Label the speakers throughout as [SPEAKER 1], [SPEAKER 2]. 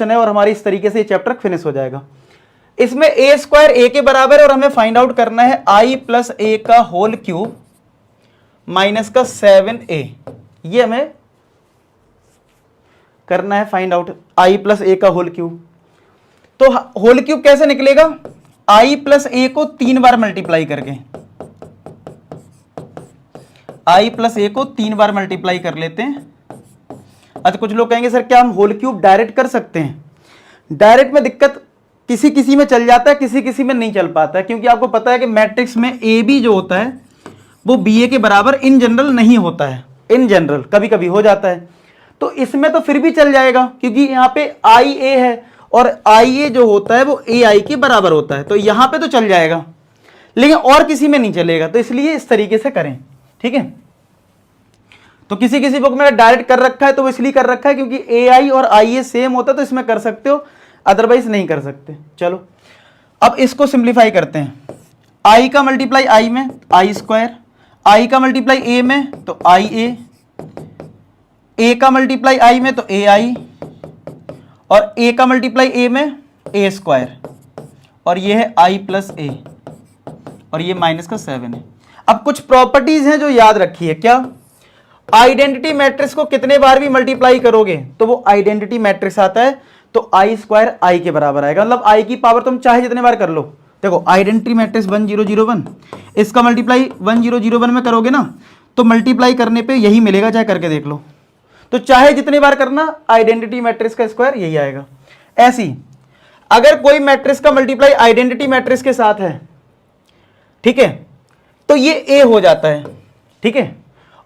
[SPEAKER 1] है और हमारी इस तरीके से ये चैप्टर फिनिश हो जाएगा। इसमें ए स्क्वायर ए के बराबर है और हमें फाइंड आउट करना है आई प्लस ए का होल क्यूब माइनस का 7a, ये हमें करना है फाइंड आउट आई प्लस ए का होल क्यूब। तो होल क्यूब कैसे निकलेगा, आई प्लस ए को 3 बार मल्टीप्लाई करके, आई प्लस ए को 3 बार मल्टीप्लाई कर लेते हैं। अच्छा कुछ लोग कहेंगे सर क्या हम होल क्यूब डायरेक्ट कर सकते हैं? डायरेक्ट में दिक्कत किसी किसी में चल जाता है, किसी किसी में नहीं चल पाता है, क्योंकि आपको पता है कि मैट्रिक्स में ए बी जो होता है वो बी ए के बराबर इन जनरल नहीं होता है, इन जनरल कभी कभी हो जाता है। तो इसमें तो फिर भी चल जाएगा क्योंकि यहाँ पे आई ए है और आई ए जो होता है वो ए आई के बराबर होता है, तो यहाँ पे तो चल जाएगा, लेकिन और किसी में नहीं चलेगा। तो इसलिए इस तरीके से करें, ठीक है। तो किसी किसी बुक में डायरेक्ट कर रखा है तो वो इसलिए कर रखा है क्योंकि ए आई और आई ए सेम होता है, तो इसमें कर सकते हो, अदरवाइज नहीं कर सकते। चलो अब इसको सिंप्लीफाई करते हैं। आई का मल्टीप्लाई आई में आई स्क्वायर, आई का मल्टीप्लाई ए में तो आई ए का मल्टीप्लाई आई में तो ए आई, और ए का मल्टीप्लाई ए में ए स्क्वायर, और ये है आई प्लस ए, और ये माइनस का 7 है। अब कुछ प्रॉपर्टीज हैं जो याद रखी है। क्या? आइडेंटिटी मैट्रिक्स को कितने बार भी मल्टीप्लाई करोगे तो वो आइडेंटिटी मैट्रिक्स आता है, तो आई स्क्वायर आई के बराबर आएगा, मतलब आई की पावर तुम चाहे जितने बार कर लो। देखो आइडेंटिटी मैट्रिक्स 1 0 0 1, इसका मल्टीप्लाई 1 0 0 1 में करोगे ना तो मल्टीप्लाई करने पे यही मिलेगा, चाहे करके देख लो। तो चाहे जितने बार करना आइडेंटिटी मैट्रिक्स का स्क्वायर यही आएगा। ऐसी अगर कोई मैट्रिक्स का मल्टीप्लाई आइडेंटिटी मैट्रिक्स के साथ है, ठीक है, तो ये ए हो जाता है, ठीक है,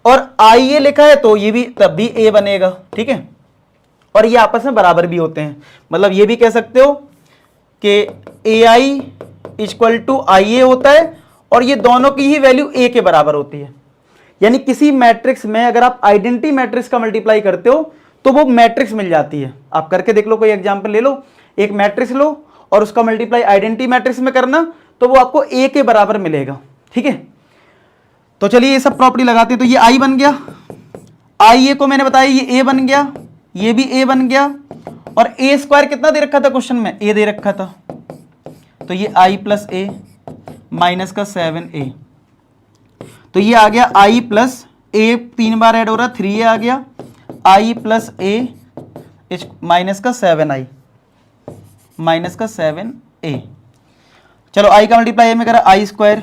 [SPEAKER 1] और आई ए लिखा है तो ये भी तब भी ए बनेगा, ठीक है, और ये आपस में बराबर भी होते हैं। मतलब ये भी कह सकते हो कि ए आई इक्वल टू आई ए होता है और ये दोनों की ही वैल्यू ए के बराबर होती है। यानी किसी मैट्रिक्स में अगर आप आइडेंटिटी मैट्रिक्स का मल्टीप्लाई करते हो तो वो मैट्रिक्स मिल जाती है। आप करके देख लो, कोई एग्जांपल ले लो, एक मैट्रिक्स लो और उसका मल्टीप्लाई आइडेंटिटी मैट्रिक्स में करना तो वो आपको ए के बराबर मिलेगा, ठीक है। तो चलिए ये सब प्रॉपर्टी लगाते हैं। तो ये आई बन गया, आई ए को मैंने बताया ये ए बन गया, ये भी ए बन गया, और ए स्क्वायर कितना दे रखा था क्वेश्चन में, ए दे रखा था, तो ये आई प्लस ए माइनस का 7a, तो ये आ गया आई प्लस ए 3 बार ऐड हो रहा 3a आ गया, आई प्लस ए माइनस का 7i माइनस का 7a। चलो आई का मल्टीप्लाई ए में करा आई स्क्वायर,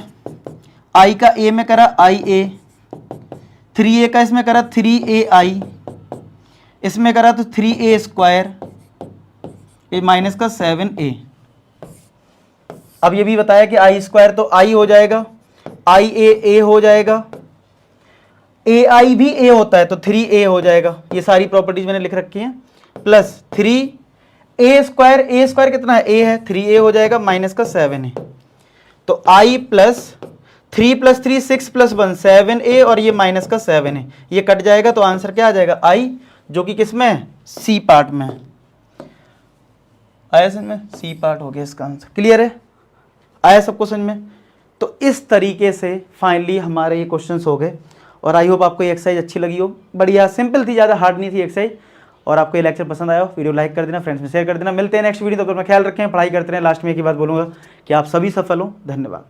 [SPEAKER 1] आई का ए में करा आई ए, 3a का इसमें करा 3ai, इसमें करा तो 3a स्क्वायर माइनस का 7a। अब ये भी बताया कि आई स्क्वायर तो आई हो जाएगा, आई ए हो जाएगा, ए आई भी ए होता है तो 3a हो जाएगा। ये सारी प्रॉपर्टीज मैंने लिख रखी हैं, प्लस 3a स्क्वायर, ए स्क्वायर कितना है, ए है, 3a हो जाएगा माइनस का 7 है। तो आई प्लस 3 + 3 6 + 1 7a, और ये माइनस का 7 है, ये कट जाएगा तो आंसर क्या आ जाएगा आई, जो कि किस में है, सी पार्ट में आया। समझ में, सी पार्ट हो गया इसका आंसर। क्लियर है, आया सबको समझ में। तो इस तरीके से फाइनली हमारे ये क्वेश्चंस हो गए, और आई होप आपको ये एक्सरसाइज अच्छी लगी हो। बढ़िया सिंपल थी, ज़्यादा हार्ड नहीं थी एक्सरसाइज। और आपको ये लेक्चर पसंद आया हो, वीडियो लाइक कर देना, फ्रेंड्स में शेयर कर देना। मिलते हैं नेक्स्ट वीडियो, तो अपना ख्याल रखें, पढ़ाई करते रहें। लास्ट में एक ही बात बोलूँगा कि आप सभी सफल हो। धन्यवाद।